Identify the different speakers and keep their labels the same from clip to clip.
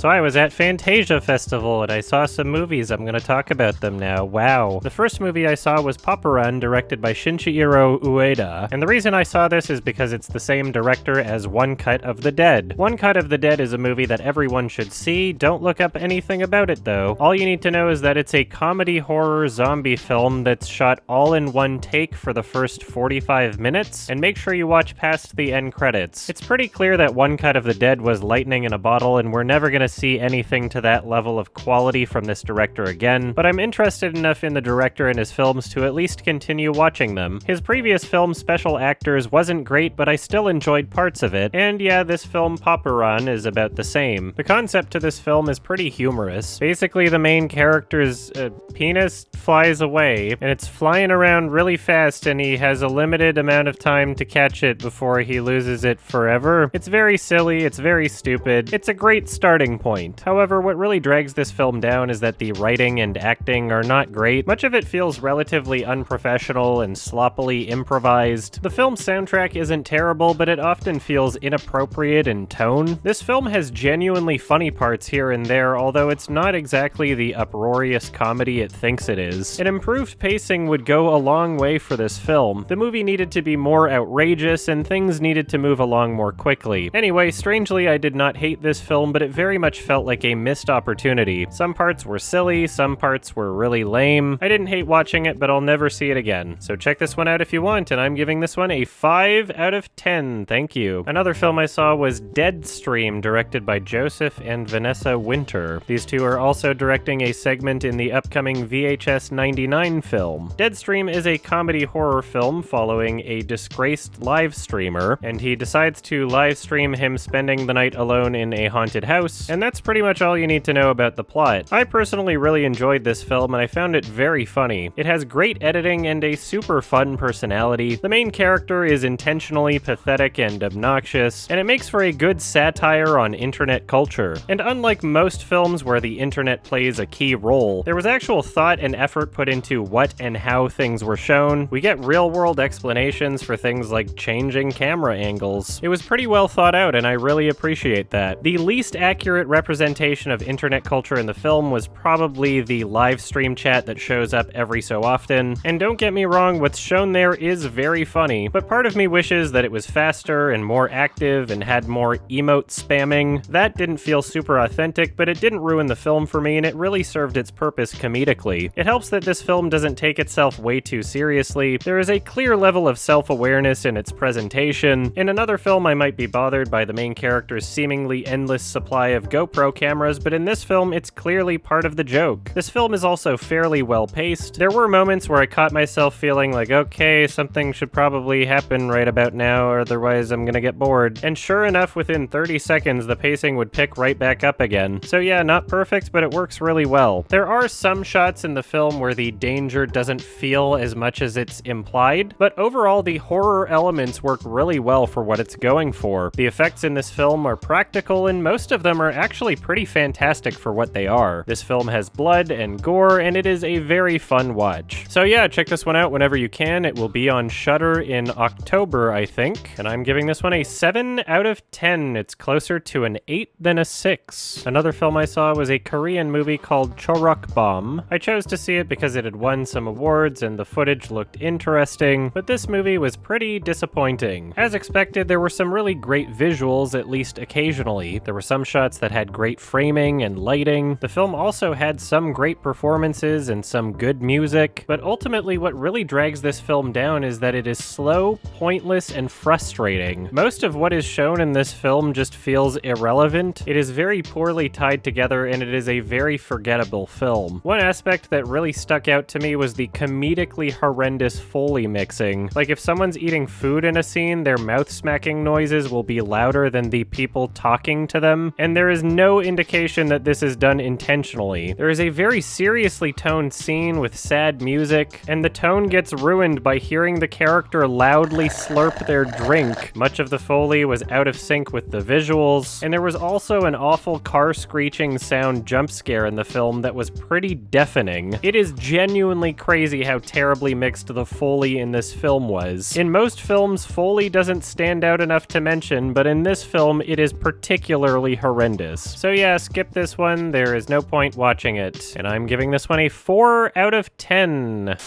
Speaker 1: So I was at Fantasia Festival and I saw some movies. I'm going to talk about them now. Wow. The first movie I saw was Popran, directed by Shinichiro Ueda. And the reason I saw this is because it's the same director as One Cut of the Dead. One Cut of the Dead is a movie that everyone should see. Don't look up anything about it though. All you need to know is that it's a comedy horror zombie film that's shot all in one take for the first 45 minutes, and make sure you watch past the end credits. It's pretty clear that One Cut of the Dead was lightning in a bottle, and we're never gonna see anything to that level of quality from this director again, but I'm interested enough in the director and his films to at least continue watching them. His previous film, Special Actors, wasn't great, but I still enjoyed parts of it, and yeah, this film, Popran, is about the same. The concept to this film is pretty humorous. Basically, the main character's penis flies away, and it's flying around really fast, and he has a limited amount of time to catch it before he loses it forever. It's very silly, it's very stupid, it's a great starting point. However, what really drags this film down is that the writing and acting are not great. Much of it feels relatively unprofessional and sloppily improvised. The film's soundtrack isn't terrible, but it often feels inappropriate in tone. This film has genuinely funny parts here and there, although it's not exactly the uproarious comedy it thinks it is. An improved pacing would go a long way for this film. The movie needed to be more outrageous, and things needed to move along more quickly. Anyway, strangely, I did not hate this film, but it very much felt like a missed opportunity. Some parts were silly, some parts were really lame. I didn't hate watching it, but I'll never see it again. So check this one out if you want, and I'm giving this one a 5 out of 10. Thank you. Another film I saw was Deadstream, directed by Joseph and Vanessa Winter. These two are also directing a segment in the upcoming VHS 99 film. Deadstream is a comedy horror film following a disgraced live streamer, and he decides to live stream him spending the night alone in a haunted house, and that's pretty much all you need to know about the plot. I personally really enjoyed this film, and I found it very funny. It has great editing and a super fun personality. The main character is intentionally pathetic and obnoxious, and it makes for a good satire on internet culture. And unlike most films where the internet plays a key role, there was actual thought and effort put into what and how things were shown. We get real-world explanations for things like changing camera angles. It was pretty well thought out, and I really appreciate that. The least accurate representation of internet culture in the film was probably the live stream chat that shows up every so often. And don't get me wrong, what's shown there is very funny, but part of me wishes that it was faster and more active and had more emote spamming. That didn't feel super authentic, but it didn't ruin the film for me, and it really served its purpose comedically. It helps that this film doesn't take itself way too seriously. There is a clear level of self-awareness in its presentation. In another film, I might be bothered by the main character's seemingly endless supply of GoPro cameras, but in this film, it's clearly part of the joke. This film is also fairly well-paced. There were moments where I caught myself feeling like, okay, something should probably happen right about now, or otherwise I'm gonna get bored. And sure enough, within 30 seconds, the pacing would pick right back up again. So yeah, not perfect, but it works really well. There are some shots in the film where the danger doesn't feel as much as it's implied, but overall the horror elements work really well for what it's going for. The effects in this film are practical, and most of them are actually pretty fantastic for what they are. This film has blood and gore, and it is a very fun watch. So yeah, check this one out whenever you can. It will be on Shudder in October, I think, and I'm giving this one a 7 out of 10. It's closer to an 8 than a 6. Another film I saw was a Korean movie called Chorokbam. I chose to see it because it had won some awards and the footage looked interesting, but this movie was pretty disappointing. As expected, there were some really great visuals, at least occasionally. There were some shots that had great framing and lighting. The film also had some great performances and some good music, but ultimately what really drags this film down is that it is slow, pointless, and frustrating. Most of what is shown in this film just feels irrelevant. It is very poorly tied together, and it is a very forgettable film. One aspect that really stuck out to me was the comedically horrendous Foley mixing. Like, if someone's eating food in a scene, their mouth smacking noises will be louder than the people talking to them, and there is no indication that this is done intentionally. There is a very seriously toned scene with sad music, and the tone gets ruined by hearing the character loudly slurp their drink. Much of the Foley was out of sync with the visuals, and there was also an awful car screeching sound jump scare in the film that was pretty deafening. It is genuinely crazy how terribly mixed the Foley in this film was. In most films, Foley doesn't stand out enough to mention, but in this film, it is particularly horrendous. this. So yeah, skip this one, there is no point watching it. And I'm giving this one a 4 out of 10.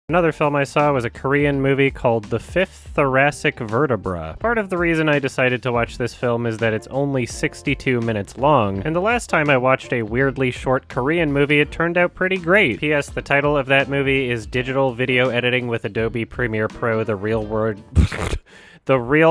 Speaker 1: Another film I saw was a Korean movie called The Fifth Thoracic Vertebra. Part of the reason I decided to watch this film is that it's only 62 minutes long, and the last time I watched a weirdly short Korean movie, it turned out pretty great. P.S. The title of that movie is Digital Video Editing with Adobe Premiere Pro, The Real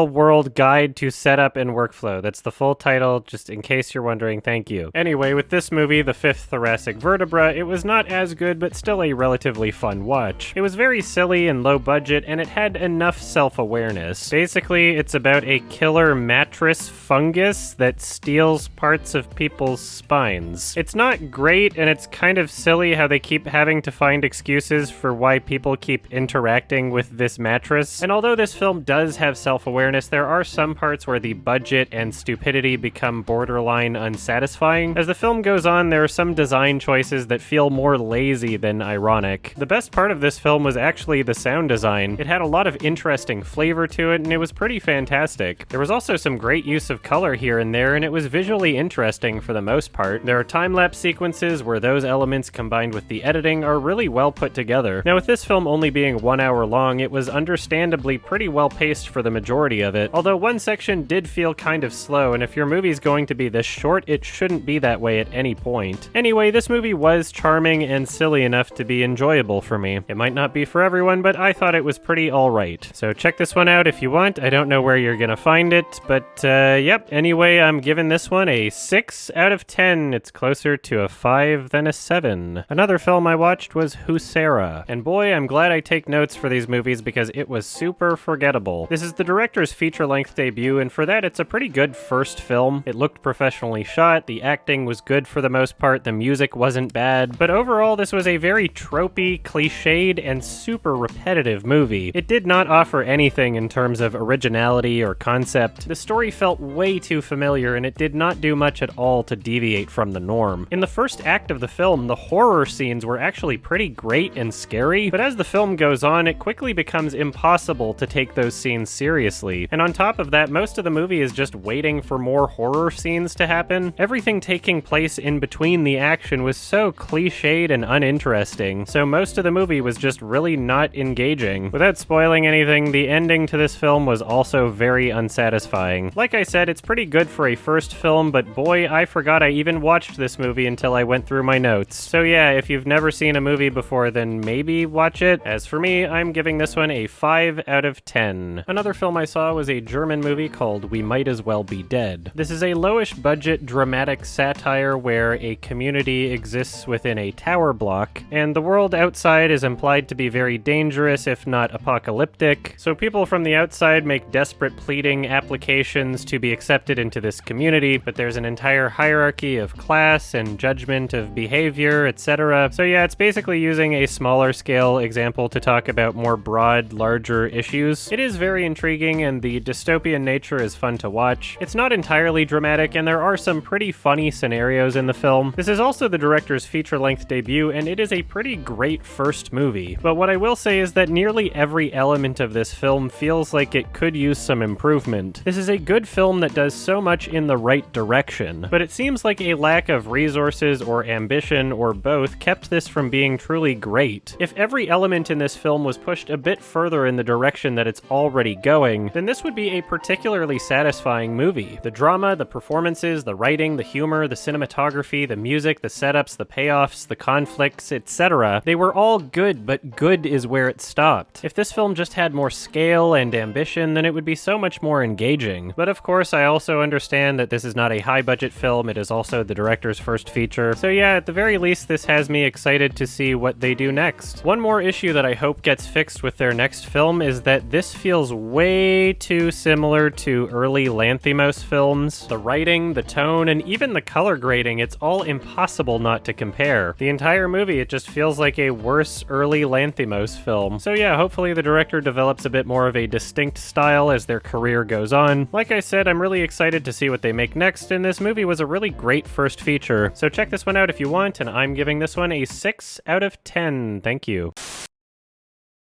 Speaker 1: World Guide to Setup and Workflow. That's the full title, just in case you're wondering, thank you. Anyway, with this movie, The Fifth Thoracic Vertebra, it was not as good, but still a relatively fun watch. It was very silly and low budget, and it had enough self-awareness. Basically, it's about a killer mattress fungus that steals parts of people's spines. It's not great, and it's kind of silly how they keep having to find excuses for why people keep interacting with this mattress. And although this film does have self-awareness, there are some parts where the budget and stupidity become borderline unsatisfying. As the film goes on, there are some design choices that feel more lazy than ironic. The best part of this film was actually the sound design. It had a lot of interesting flavor to it, and it was pretty fantastic. There was also some great use of color here and there, and it was visually interesting for the most part. There are time-lapse sequences where those elements combined with the editing are really well put together. Now, with this film only being 1 hour long, it was understandably pretty well paced for the majority of it, although one section did feel kind of slow, and if your movie's going to be this short, it shouldn't be that way at any point. Anyway, this movie was charming and silly enough to be enjoyable for me. It might not be for everyone, but I thought it was pretty alright. So check this one out if you want. I don't know where you're gonna find it, but yep. Anyway, I'm giving this one a 6 out of 10. It's closer to a 5 than a 7. Another film I watched was Huesera, and boy, I'm glad I take notes for these movies because it was super forgettable. This is the director's feature-length debut, and for that, it's a pretty good first film. It looked professionally shot, the acting was good for the most part, the music wasn't bad, but overall, this was a very tropey, cliched, and super repetitive movie. It did not offer anything in terms of originality or concept. The story felt way too familiar, and it did not do much at all to deviate from the norm. In the first act of the film, the horror scenes were actually pretty great and scary, but as the film goes on, it quickly becomes impossible to take those scenes seriously. And on top of that, most of the movie is just waiting for more horror scenes to happen. Everything taking place in between the action was so cliched and uninteresting, so most of the movie was just really not engaging. Without spoiling anything, the ending to this film was also very unsatisfying. Like I said, it's pretty good for a first film, but boy, I forgot I even watched this movie until I went through my notes. So yeah, if you've never seen a movie before, then maybe watch it. As for me, I'm giving this one a 5 out of 10. Another film I saw was a German movie called We Might As Well Be Dead. This is a lowish budget dramatic satire where a community exists within a tower block, and the world outside is implied to be very dangerous, if not apocalyptic, so people from the outside make desperate pleading applications to be accepted into this community, but there's an entire hierarchy of class and judgment of behavior, etc. So yeah, it's basically using a smaller scale example to talk about more broad, larger issues. It is very intriguing, and the dystopian nature is fun to watch. It's not entirely dramatic, and there are some pretty funny scenarios in the film. This is also the director's feature-length debut, and it is a pretty great first movie. But what I will say is that nearly every element of this film feels like it could use some improvement. This is a good film that does so much in the right direction, but it seems like a lack of resources or ambition, or both, kept this from being truly great. If every element in this film was pushed a bit further in the direction that it's already going, then this would be a particularly satisfying movie. The drama, the performances, the writing, the humor, the cinematography, the music, the setups, the payoffs, the conflicts, etc. They were all good, but good is where it stopped. If this film just had more scale and ambition, then it would be so much more engaging. But of course, I also understand that this is not a high-budget film, it is also the director's first feature. So yeah, at the very least, this has me excited to see what they do next. One more issue that I hope gets fixed with their next film is that this feels way too similar to early Lanthimos films. The writing, the tone, and even the color grading, it's all impossible not to compare. The entire movie, it just feels like a worse early Lanthimos film. So yeah, hopefully the director develops a bit more of a distinct style as their career goes on. Like I said, I'm really excited to see what they make next, and this movie was a really great first feature. So check this one out if you want, and I'm giving this one a 6 out of 10. Thank you.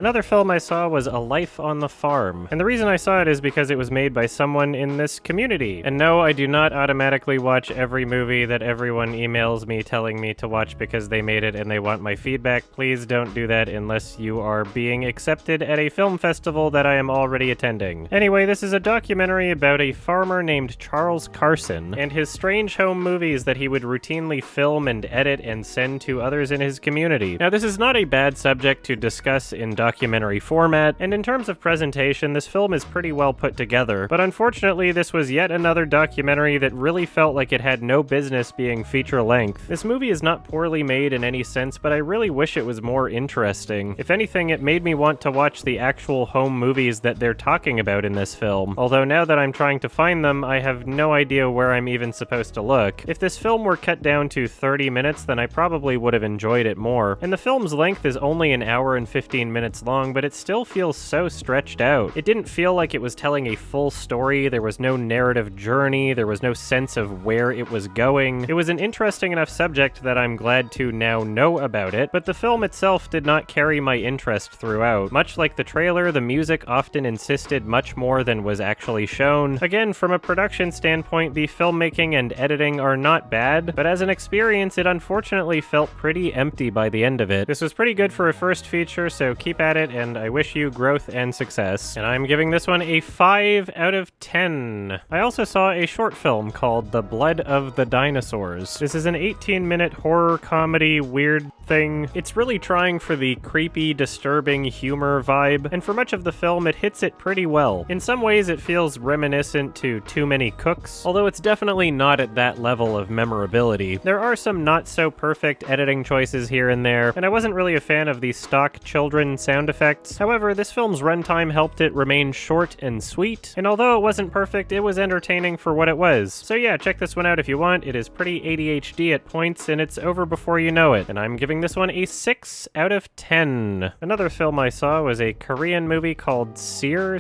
Speaker 1: Another film I saw was A Life on the Farm, and the reason I saw it is because it was made by someone in this community. And no, I do not automatically watch every movie that everyone emails me telling me to watch because they made it and they want my feedback. Please don't do that unless you are being accepted at a film festival that I am already attending. Anyway, this is a documentary about a farmer named Charles Carson and his strange home movies that he would routinely film and edit and send to others in his community. Now, this is not a bad subject to discuss in documentary format, and in terms of presentation, this film is pretty well put together, but unfortunately this was yet another documentary that really felt like it had no business being feature-length. This movie is not poorly made in any sense, but I really wish it was more interesting. If anything, it made me want to watch the actual home movies that they're talking about in this film, although now that I'm trying to find them, I have no idea where I'm even supposed to look. If this film were cut down to 30 minutes, then I probably would have enjoyed it more. And the film's length is only an hour and 15 minutes long, but it still feels so stretched out. It didn't feel like it was telling a full story, there was no narrative journey, there was no sense of where it was going. It was an interesting enough subject that I'm glad to now know about it, but the film itself did not carry my interest throughout. Much like the trailer, the music often insisted much more than was actually shown. Again, from a production standpoint, the filmmaking and editing are not bad, but as an experience, it unfortunately felt pretty empty by the end of it. This was pretty good for a first feature, so keep at it, and I wish you growth and success. And I'm giving this one a 5 out of 10. I also saw a short film called The Blood of the Dinosaurs. This is an 18-minute horror comedy weird thing. It's really trying for the creepy, disturbing humor vibe, and for much of the film it hits it pretty well. In some ways it feels reminiscent to Too Many Cooks, although it's definitely not at that level of memorability. There are some not-so-perfect editing choices here and there, and I wasn't really a fan of the stock children sound effects. However, this film's runtime helped it remain short and sweet, and although it wasn't perfect, it was entertaining for what it was. So yeah, check this one out if you want. It is pretty ADHD at points, and it's over before you know it. And I'm giving this one a 6 out of 10. Another film I saw was a Korean movie called Seire?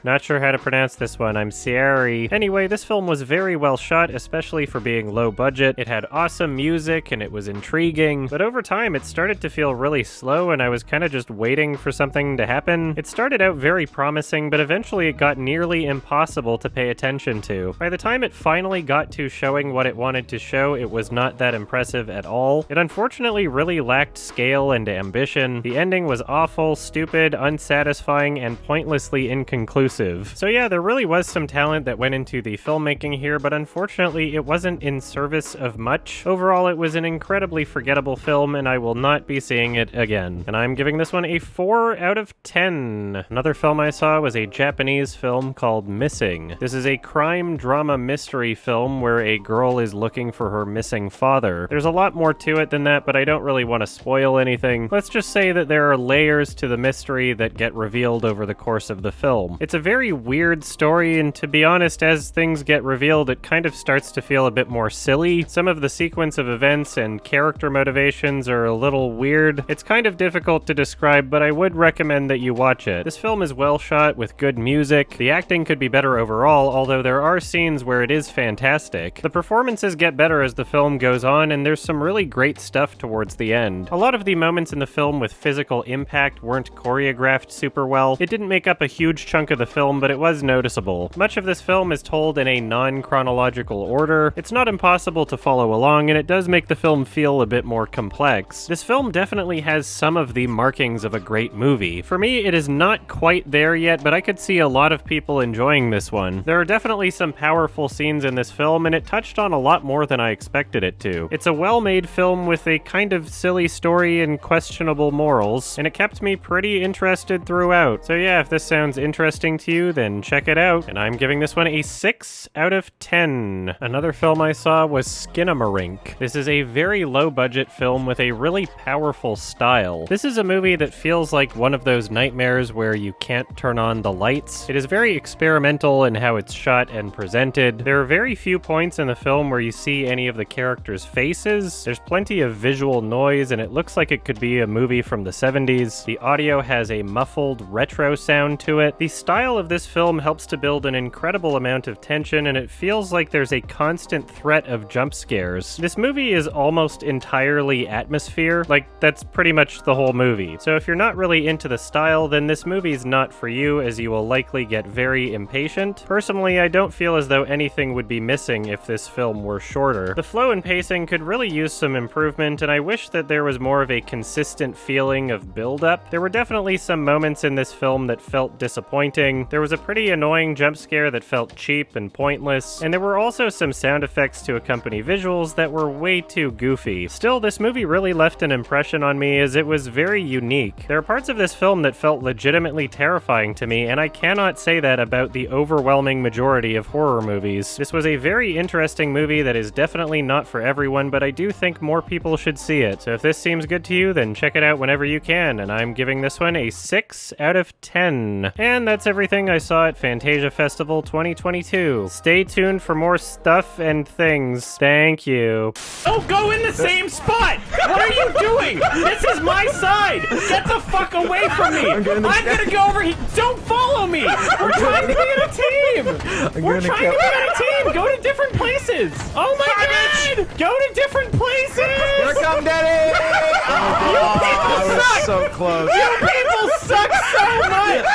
Speaker 1: Not sure how to pronounce this one. I'm Seire. Anyway, this film was very well shot, especially for being low budget. It had awesome music, and it was intriguing, but over time it started to feel really slow, and I was kind of just waiting for something to happen. It started out very promising, but eventually it got nearly impossible to pay attention to. By the time it finally got to showing what it wanted to show, it was not that impressive at all. It unfortunately really lacked scale and ambition. The ending was awful, stupid, unsatisfying, and pointlessly inconclusive. So yeah, there really was some talent that went into the filmmaking here, but unfortunately it wasn't in service of much. Overall, it was an incredibly forgettable film, and I will not be seeing it again. And I'm giving this one a 4 out of 10. Another film I saw was a Japanese film called Missing. This is a crime drama mystery film where a girl is looking for her missing father. There's a lot more to it than that, but I don't really want to spoil anything. Let's just say that there are layers to the mystery that get revealed over the course of the film. It's a very weird story, and to be honest, as things get revealed, it kind of starts to feel a bit more silly. Some of the sequence of events and character motivations are a little weird. It's kind of difficult to describe, but I would recommend that you watch it. This film is well shot with good music. The acting could be better overall, although there are scenes where it is fantastic. The performances get better as the film goes on, and there's some really great stuff towards the end. A lot of the moments in the film with physical impact weren't choreographed super well. It didn't make up a huge chunk of the film, but it was noticeable. Much of this film is told in a non-chronological order. It's not impossible to follow along, and it does make the film feel a bit more complex. This film definitely has some of the markings of a great movie. For me, it is not quite there yet, but I could see a lot of people enjoying this one. There are definitely some powerful scenes in this film, and it touched on a lot more than I expected it to. It's a well-made film with a kind of silly story and questionable morals, and it kept me pretty interested throughout. So yeah, if this sounds interesting to you, then check it out, and I'm giving this one a 6 out of 10. Another film I saw was Skinamarink. This is a very low-budget film with a really powerful style. This is a movie that feels like one of those nightmares where you can't turn on the lights. It is very experimental in how it's shot and presented. There are very few points in the film where you see any of the characters' faces, There's plenty of visual noise, and it looks like it could be a movie from the 70s. The audio has a muffled, retro sound to it. The style of this film helps to build an incredible amount of tension, and it feels like there's a constant threat of jump scares. This movie is almost entirely atmosphere. Like, that's pretty much the whole movie. So if you're not really into the style, then this movie's not for you, as you will likely get very impatient. Personally, I don't feel as though anything would be missing if this film were shorter. The flow and pacing could really use some improvement, and I wish that there was more of a consistent feeling of build-up. There were definitely some moments in this film that felt disappointing. There was a pretty annoying jump scare that felt cheap and pointless, and there were also some sound effects to accompany visuals that were way too goofy. Still, this movie really left an impression on me as it was very unique. There are parts of this film that felt legitimately terrifying to me, and I cannot say that about the overwhelming majority of horror movies. This was a very interesting movie that is definitely not for everyone, but I do think more people should see it. So if this seems good to you, then check it out whenever you can, and I'm giving this one a 6 out of 10. And that's everything I saw at Fantasia Festival 2022. Stay tuned for more stuff and things. Thank you.
Speaker 2: Don't go in the same spot! What are you doing? This is my side! Get the fuck away from me! I'm gonna go over here. Don't follow me! We're trying to be in a team! We're trying to be in a team! Go to different places! Oh my god! Go to different places!
Speaker 3: Here come Daddy!
Speaker 2: You people
Speaker 3: I was
Speaker 2: suck!
Speaker 3: so close.
Speaker 2: You people suck so much!